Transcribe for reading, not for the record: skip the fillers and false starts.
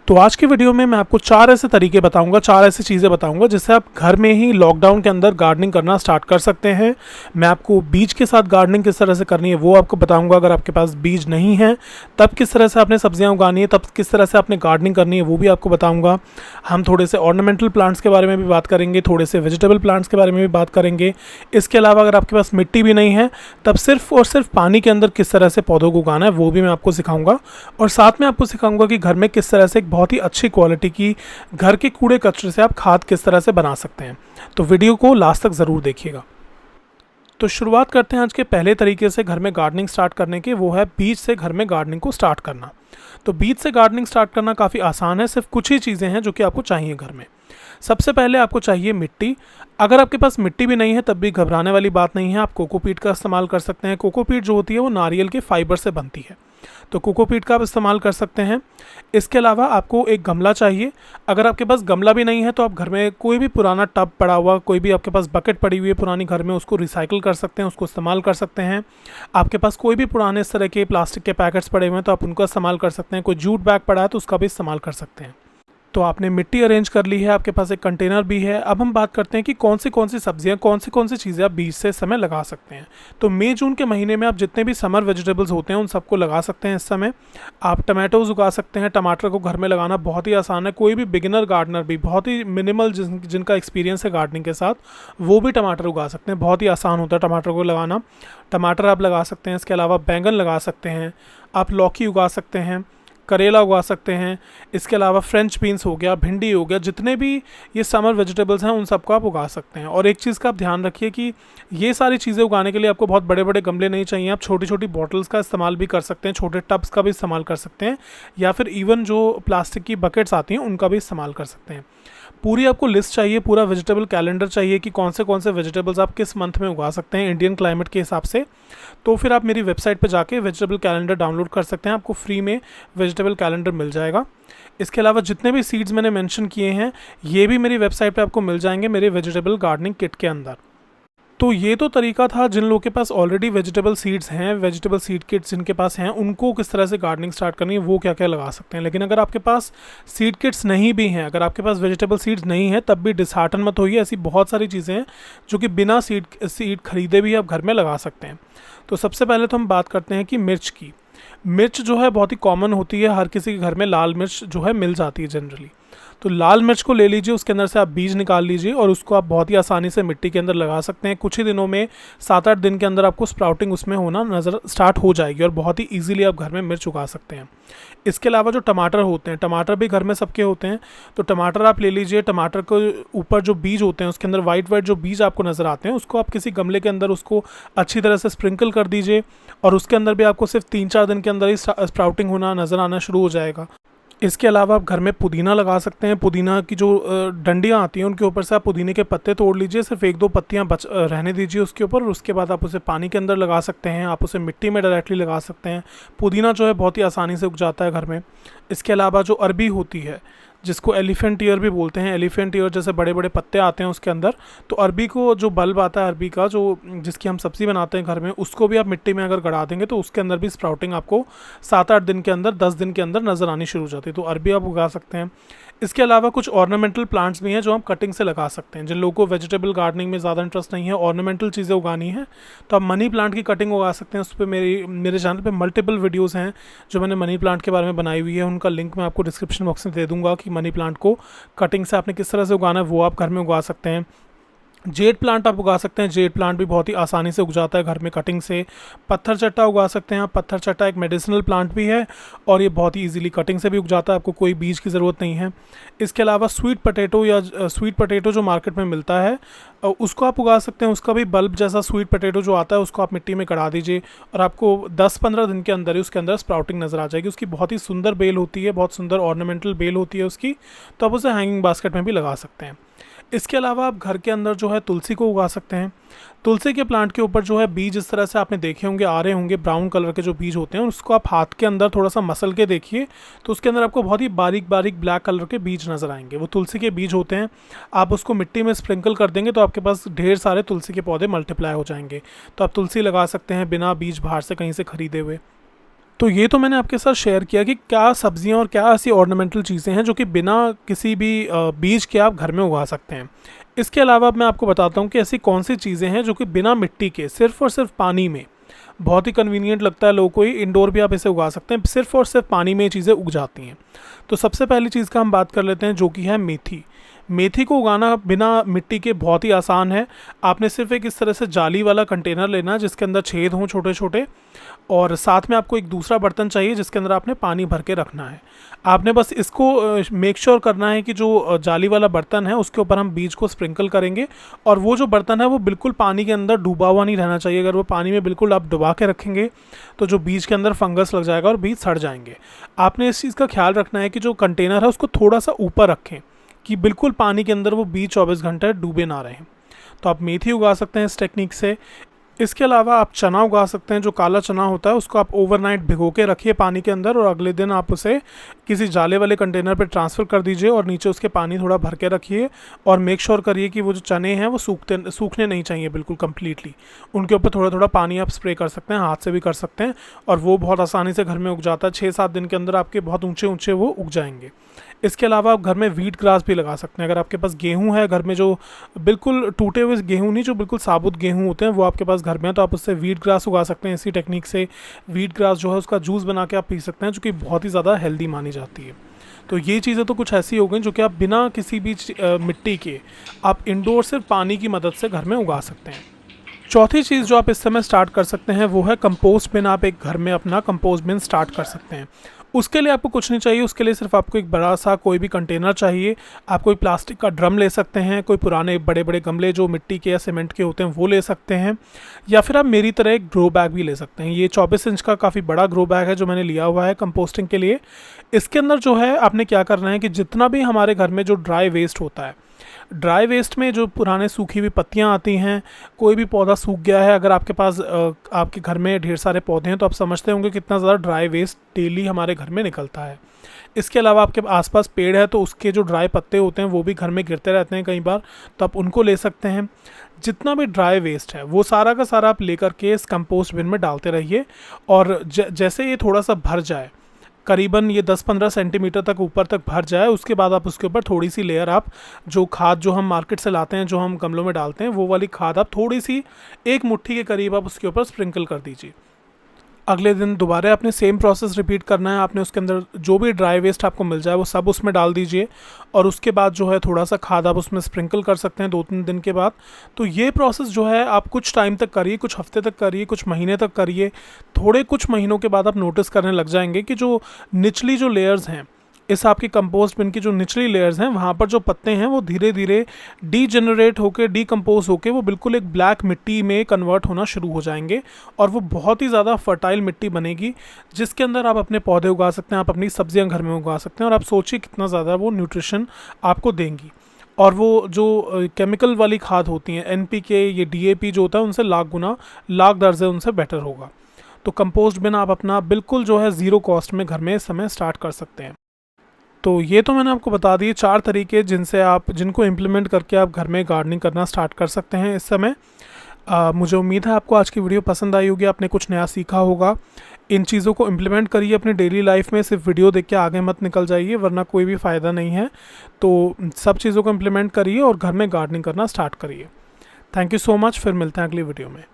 तो आज की वीडियो में मैं आपको 4 ऐसे तरीके बताऊंगा, 4 ऐसी चीज़ें बताऊंगा जिससे आप घर में ही लॉकडाउन के अंदर गार्डनिंग करना स्टार्ट कर सकते हैं। मैं आपको बीज के साथ गार्डनिंग किस तरह से करनी है वो आपको बताऊंगा। अगर आपके पास बीज नहीं है तब किस तरह से आपने सब्जियां उगानी है, तब किस तरह से आपने गार्डनिंग करनी है वो भी आपको बताऊँगा। हम थोड़े से ऑर्नामेंटल प्लांट्स के बारे में भी बात करेंगे, थोड़े से वेजिटेबल प्लांट्स के बारे में भी बात करेंगे। इसके अलावा अगर आपके पास मिट्टी भी नहीं है तब सिर्फ और सिर्फ पानी के अंदर किस तरह से पौधों को उगाना है वो भी मैं आपको सिखाऊंगा। और साथ में आपको सिखाऊंगा कि घर में किस तरह से एक बहुत ही अच्छी क्वालिटी की घर के कूड़े कचरे से आप खाद किस तरह से बना सकते हैं। तो वीडियो को लास्ट तक ज़रूर देखिएगा। तो शुरुआत करते हैं आज के पहले तरीके से घर में गार्डनिंग स्टार्ट करने के, वो है बीज से घर में गार्डनिंग को स्टार्ट करना। तो बीज से गार्डनिंग स्टार्ट करना काफ़ी आसान है, सिर्फ कुछ ही चीज़ें हैं जो कि आपको चाहिए घर में। सबसे पहले आपको चाहिए मिट्टी। अगर आपके पास मिट्टी भी नहीं है तब भी घबराने वाली बात नहीं है, आप कोकोपीट का इस्तेमाल कर सकते हैं। कोकोपीट जो होती है वो नारियल के फाइबर से बनती है, तो कोकोपीट का आप इस्तेमाल कर सकते हैं। इसके अलावा आपको एक गमला चाहिए। अगर आपके पास गमला भी नहीं है तो आप घर में कोई भी पुराना टब पड़ा हुआ, कोई भी आपके पास बकेट पड़ी हुई है पुरानी घर में, उसको रिसाइकिल कर सकते हैं, उसको इस्तेमाल कर सकते हैं। आपके पास कोई भी पुराने इस तरह के प्लास्टिक के पैकेट्स पड़े हुए हैं तो आप उनका इस्तेमाल कर सकते हैं। कोई जूट बैग पड़ा है तो उसका भी इस्तेमाल कर सकते हैं। तो आपने मिट्टी अरेंज कर ली है, आपके पास एक कंटेनर भी है। अब हम बात करते हैं कि कौन सी सब्जियां, कौन सी चीज़ें आप बीज से इस समय लगा सकते हैं। तो मई जून के महीने में आप जितने भी समर वेजिटेबल्स होते हैं उन सबको लगा सकते हैं। इस समय आप टमाटोज उगा सकते हैं। टमाटर को घर में लगाना बहुत ही आसान है, कोई भी बिगिनर गार्डनर भी, बहुत ही मिनिमल जिनका एक्सपीरियंस है गार्डनिंग के साथ, वो भी टमाटर उगा सकते हैं। बहुत ही आसान होता है टमाटर को लगाना। टमाटर आप लगा सकते हैं। इसके अलावा बैंगन लगा सकते हैं, आप लौकी उगा सकते हैं, करेला उगा सकते हैं। इसके अलावा फ्रेंच बीन्स हो गया, भिंडी हो गया, जितने भी ये समर वेजिटेबल्स हैं उन सबको आप उगा सकते हैं। और एक चीज़ का आप ध्यान रखिए कि ये सारी चीज़ें उगाने के लिए आपको बहुत बड़े बड़े गमले नहीं चाहिए। आप छोटी छोटी बॉटल्स का इस्तेमाल भी कर सकते हैं, छोटे टब्स का भी इस्तेमाल कर सकते हैं, या फिर इवन जो प्लास्टिक की बकेट्स आती हैं उनका भी इस्तेमाल कर सकते हैं। पूरी आपको लिस्ट चाहिए, पूरा वेजिटेबल कैलेंडर चाहिए कि कौन से वेजिटेबल्स आप किस मंथ में उगा सकते हैं इंडियन क्लाइमेट के हिसाब से। तो फिर आप मेरी वेबसाइट पे जाके वेजिटेबल कैलेंडर डाउनलोड कर सकते हैं, आपको फ्री में वेजिटेबल कैलेंडर मिल जाएगा। इसके अलावा जितने भी सीड्स मैंने मेंशन किए हैं ये भी मेरी वेबसाइट पे आपको मिल जाएंगे मेरे वेजिटेबल गार्डनिंग किट के अंदर। तो ये तो तरीका था जिन लोगों के पास ऑलरेडी वेजिटेबल सीड्स हैं, वेजिटेबल सीड किट्स जिनके पास हैं, उनको किस तरह से गार्डनिंग स्टार्ट करनी है, वो क्या क्या लगा सकते हैं। लेकिन अगर आपके पास सीड किट्स नहीं भी हैं, अगर आपके पास वेजिटेबल सीड्स नहीं है तब भी डिसहार्टन मत होइए। ऐसी बहुत सारी चीज़ें हैं जो कि बिना सीड खरीदे भी आप घर में लगा सकते हैं। तो सबसे पहले तो हम बात करते हैं कि मिर्च की। मिर्च जो है बहुत ही कॉमन होती है, हर किसी के घर में लाल मिर्च जो है मिल जाती है जनरली। तो लाल मिर्च को ले लीजिए, उसके अंदर से आप बीज निकाल लीजिए और उसको आप बहुत ही आसानी से मिट्टी के अंदर लगा सकते हैं। कुछ ही दिनों में 7-8 दिन के अंदर आपको स्प्राउटिंग उसमें होना नज़र स्टार्ट हो जाएगी और बहुत ही ईजिली आप घर में मिर्च उगा सकते हैं। इसके अलावा जो टमाटर होते हैं, टमाटर भी घर में सबके होते हैं, तो टमाटर आप ले लीजिए। टमाटर को ऊपर जो बीज होते हैं उसके अंदर वाइट जो बीज आपको नज़र आते हैं उसको आप किसी गमले के अंदर उसको अच्छी तरह से स्प्रिंकल कर दीजिए और उसके अंदर भी आपको सिर्फ 3-4 दिन के अंदर ही स्प्राउटिंग होना नज़र आना शुरू हो जाएगा। इसके अलावा आप घर में पुदीना लगा सकते हैं। पुदीना की जो डंडियाँ आती हैं उनके ऊपर से आप पुदीने के पत्ते तोड़ लीजिए, सिर्फ 1-2 पत्तियाँ रहने दीजिए उसके ऊपर, और उसके बाद आप उसे पानी के अंदर लगा सकते हैं, आप उसे मिट्टी में डायरेक्टली लगा सकते हैं। पुदीना जो है बहुत ही आसानी से उग जाता है घर में। इसके अलावा जो अरबी होती है, जिसको एलिफेंट ईयर भी बोलते हैं, एलिफेंट ईयर जैसे बड़े बड़े पत्ते आते हैं उसके अंदर, तो अरबी को जो बल्ब आता है अरबी का, जो जिसकी हम सब्ज़ी बनाते हैं घर में, उसको भी आप मिट्टी में अगर गड़ा देंगे तो उसके अंदर भी स्प्राउटिंग आपको 7-8 दिन के अंदर, 10 दिन के अंदर नज़र आनी शुरू हो जाती है। तो अरबी आप उगा सकते हैं। इसके अलावा कुछ ऑर्नामेंटल प्लांट्स भी हैं जो हम कटिंग से लगा सकते हैं। जिन लोगों को वेजिटेबल गार्डनिंग में ज़्यादा इंटरेस्ट नहीं है, ऑर्नामेंटल चीज़ें उगानी है, तो आप मनी प्लांट की कटिंग उगा सकते हैं। उस पर मेरे चैनल पे मल्टीपल वीडियोस हैं जो मैंने मनी प्लांट के बारे में बनाई हुई है, उनका लिंक मैं आपको डिस्क्रिप्शन बॉक्स में दे दूँगा कि मनी प्लांट को कटिंग से आपने किस तरह से उगाना है, वो आप घर में उगा सकते हैं। जेड प्लांट आप उगा सकते हैं, जेड प्लांट भी बहुत ही आसानी से उग जाता है घर में कटिंग से। पत्थर चट्टा उगा सकते हैं आप, पत्थर चट्टा एक मेडिसिनल प्लांट भी है और ये बहुत ही इजीली कटिंग से भी उग जाता है, आपको कोई बीज की ज़रूरत नहीं है। इसके अलावा स्वीट पोटैटो जो मार्केट में मिलता है उसको आप उगा सकते हैं। उसका भी बल्ब जैसा स्वीट पोटैटो जो आता है उसको आप मिट्टी में गड़ा दीजिए और आपको 10-15 दिन के अंदर ही उसके अंदर स्प्राउटिंग नज़र आ जाएगी। उसकी बहुत ही सुंदर बेल होती है, बहुत सुंदर ऑर्नामेंटल बेल होती है उसकी, तो आप उसे हैंगिंग बास्केट में भी लगा सकते हैं। इसके अलावा आप घर के अंदर जो है तुलसी को उगा सकते हैं। तुलसी के प्लांट के ऊपर जो है बीज इस तरह से आपने देखे होंगे, आ रहे होंगे ब्राउन कलर के जो बीज होते हैं, उसको आप हाथ के अंदर थोड़ा सा मसल के देखिए तो उसके अंदर आपको बहुत ही बारीक बारीक ब्लैक कलर के बीज नज़र आएंगे। वो तुलसी के बीज होते हैं। आप उसको मिट्टी में स्प्रिंकल कर देंगे तो आपके पास ढेर सारे तुलसी के पौधे मल्टीप्लाई हो जाएंगे। तो आप तुलसी लगा सकते हैं बिना बीज बाहर से कहीं से खरीदे हुए। तो ये तो मैंने आपके साथ शेयर किया कि क्या सब्जियां और क्या ऐसी ऑर्नामेंटल चीज़ें हैं जो कि बिना किसी भी बीज के आप घर में उगा सकते हैं। इसके अलावा अब मैं आपको बताता हूँ कि ऐसी कौन सी चीज़ें हैं जो कि बिना मिट्टी के सिर्फ़ और सिर्फ पानी में, बहुत ही कन्वीनियंट लगता है लोगों को, ही इंडोर भी आप इसे उगा सकते हैं, सिर्फ़ और सिर्फ पानी में ये चीज़ें उग जाती हैं। तो सबसे पहली चीज़ का हम बात कर लेते हैं जो कि है मेथी। मेथी को उगाना बिना मिट्टी के बहुत ही आसान है। आपने सिर्फ एक इस तरह से जाली वाला कंटेनर लेना है जिसके अंदर छेद हों छोटे छोटे, और साथ में आपको एक दूसरा बर्तन चाहिए जिसके अंदर आपने पानी भर के रखना है। आपने बस इसको मेक श्योर करना है कि जो जाली वाला बर्तन है उसके ऊपर हम बीज को स्प्रिंकल करेंगे, और वो जो बर्तन है वो बिल्कुल पानी के अंदर डूबा हुआ नहीं रहना चाहिए। अगर वो पानी में बिल्कुल आप डुबा के रखेंगे तो जो बीज के अंदर फंगस लग जाएगा और बीज सड़ जाएंगे। आपने इस चीज़ का ख्याल रखना है कि जो कंटेनर है उसको थोड़ा सा ऊपर रखें कि बिल्कुल पानी के अंदर वो बीज 24 घंटे डूबे ना रहें। तो आप मेथी उगा सकते हैं इस टेक्निक से। इसके अलावा आप चना उगा सकते हैं। जो काला चना होता है उसको आप ओवरनाइट भिगो के रखिए पानी के अंदर, और अगले दिन आप उसे किसी जाले वाले कंटेनर पर ट्रांसफ़र कर दीजिए और नीचे उसके पानी थोड़ा भर के रखिए, और मेक श्योर करिए कि वो जो चने हैं वो सूखने नहीं चाहिए बिल्कुल कम्प्लीटली। उनके ऊपर थोड़ा थोड़ा पानी आप स्प्रे कर सकते हैं, हाथ से भी कर सकते हैं, और वो बहुत आसानी से घर में उग जाता है। 6-7 दिन के अंदर आपके बहुत ऊँचे ऊँचे वो उग जाएंगे। इसके अलावा आप घर में वीट ग्रास भी लगा सकते हैं। अगर आपके पास गेहूं है घर में, जो बिल्कुल टूटे हुए गेहूं नहीं, जो बिल्कुल साबुत गेहूं होते हैं, वो आपके पास घर में है, तो आप उससे वीट ग्रास उगा सकते हैं। इसी टेक्निक से वीट ग्रास जो है उसका जूस बना के आप पी सकते हैं, जो कि बहुत ही ज़्यादा हेल्दी मानी जाती है। तो ये चीज़ें तो कुछ ऐसी हो गई जो कि आप बिना किसी भी मिट्टी के आप इंडोर सिर्फ पानी की मदद से घर में उगा सकते हैं। चौथी चीज़ जो आप इस समय स्टार्ट कर सकते हैं वो है कंपोस्ट बिन। आप एक घर में अपना कंपोस्ट बिन स्टार्ट कर सकते हैं। उसके लिए आपको कुछ नहीं चाहिए, उसके लिए सिर्फ आपको एक बड़ा सा कोई भी कंटेनर चाहिए। आप कोई प्लास्टिक का ड्रम ले सकते हैं, कोई पुराने बड़े बड़े गमले जो मिट्टी के या सीमेंट के होते हैं वो ले सकते हैं, या फिर आप मेरी तरह एक ग्रो बैग भी ले सकते हैं। ये 24 इंच का काफ़ी बड़ा ग्रो बैग है जो मैंने लिया हुआ है कंपोस्टिंग के लिए। इसके अंदर जो है आपने क्या करना है कि जितना भी हमारे घर में जो ड्राई वेस्ट होता है, ड्राई वेस्ट में जो पुराने सूखी हुई पत्तियां आती हैं, कोई भी पौधा सूख गया है, अगर आपके पास आपके घर में ढेर सारे पौधे हैं तो आप समझते होंगे कितना ज़्यादा ड्राई वेस्ट डेली हमारे घर में निकलता है। इसके अलावा आपके आसपास पेड़ है तो उसके जो ड्राई पत्ते होते हैं वो भी घर में गिरते रहते हैं कई बार, तो आप उनको ले सकते हैं। जितना भी ड्राई वेस्ट है वो सारा का सारा आप लेकर के इस कंपोस्ट बिन में डालते रहिए, और जैसे ये थोड़ा सा भर जाए, करीबन ये 10-15 सेंटीमीटर तक ऊपर तक भर जाए, उसके बाद आप उसके ऊपर थोड़ी सी लेयर, आप जो खाद जो हम मार्केट से लाते हैं, जो हम गमलों में डालते हैं, वो वाली खाद आप थोड़ी सी 1 मुट्ठी के करीब आप उसके ऊपर स्प्रिंकल कर दीजिए। अगले दिन दोबारा आपने सेम प्रोसेस रिपीट करना है। आपने उसके अंदर जो भी ड्राई वेस्ट आपको मिल जाए वो सब उसमें डाल दीजिए, और उसके बाद जो है थोड़ा सा खाद आप उसमें स्प्रिंकल कर सकते हैं 2-3 दिन के बाद। तो ये प्रोसेस जो है आप कुछ टाइम तक करिए, कुछ हफ्ते तक करिए, कुछ महीने तक करिए। थोड़े कुछ महीनों के बाद आप नोटिस करने लग जाएंगे कि जो निचली जो लेयर्स हैं इस आपकी कंपोस्ट बिन की, जो निचली लेयर्स हैं वहाँ पर जो पत्ते हैं वो धीरे धीरे डीजेनरेट होकर, डीकम्पोज होकर वो बिल्कुल एक ब्लैक मिट्टी में कन्वर्ट होना शुरू हो जाएंगे, और वो बहुत ही ज़्यादा फर्टाइल मिट्टी बनेगी जिसके अंदर आप अपने पौधे उगा सकते हैं, आप अपनी सब्जियां घर में उगा सकते हैं, और आप सोचिए कितना ज़्यादा वो न्यूट्रिशन आपको देंगी। और वो जो केमिकल वाली खाद होती हैं, NPK, ये DAP जो होता है, उनसे लाख दर्जे उनसे बेटर होगा। तो कंपोस्ट बिन आप अपना बिल्कुल जो है ज़ीरो कॉस्ट में घर में इस समय स्टार्ट कर सकते हैं। तो ये तो मैंने आपको बता दिए 4 तरीके जिनको इम्प्लीमेंट करके आप घर में गार्डनिंग करना स्टार्ट कर सकते हैं इस समय। मुझे उम्मीद है आपको आज की वीडियो पसंद आई होगी, आपने कुछ नया सीखा होगा। इन चीज़ों को इम्प्लीमेंट करिए अपनी डेली लाइफ में, सिर्फ वीडियो देख के आगे मत निकल जाइए वरना कोई भी फ़ायदा नहीं है। तो सब चीज़ों को इम्प्लीमेंट करिए और घर में गार्डनिंग करना स्टार्ट करिए। थैंक यू सो मच, फिर मिलते हैं अगली वीडियो में।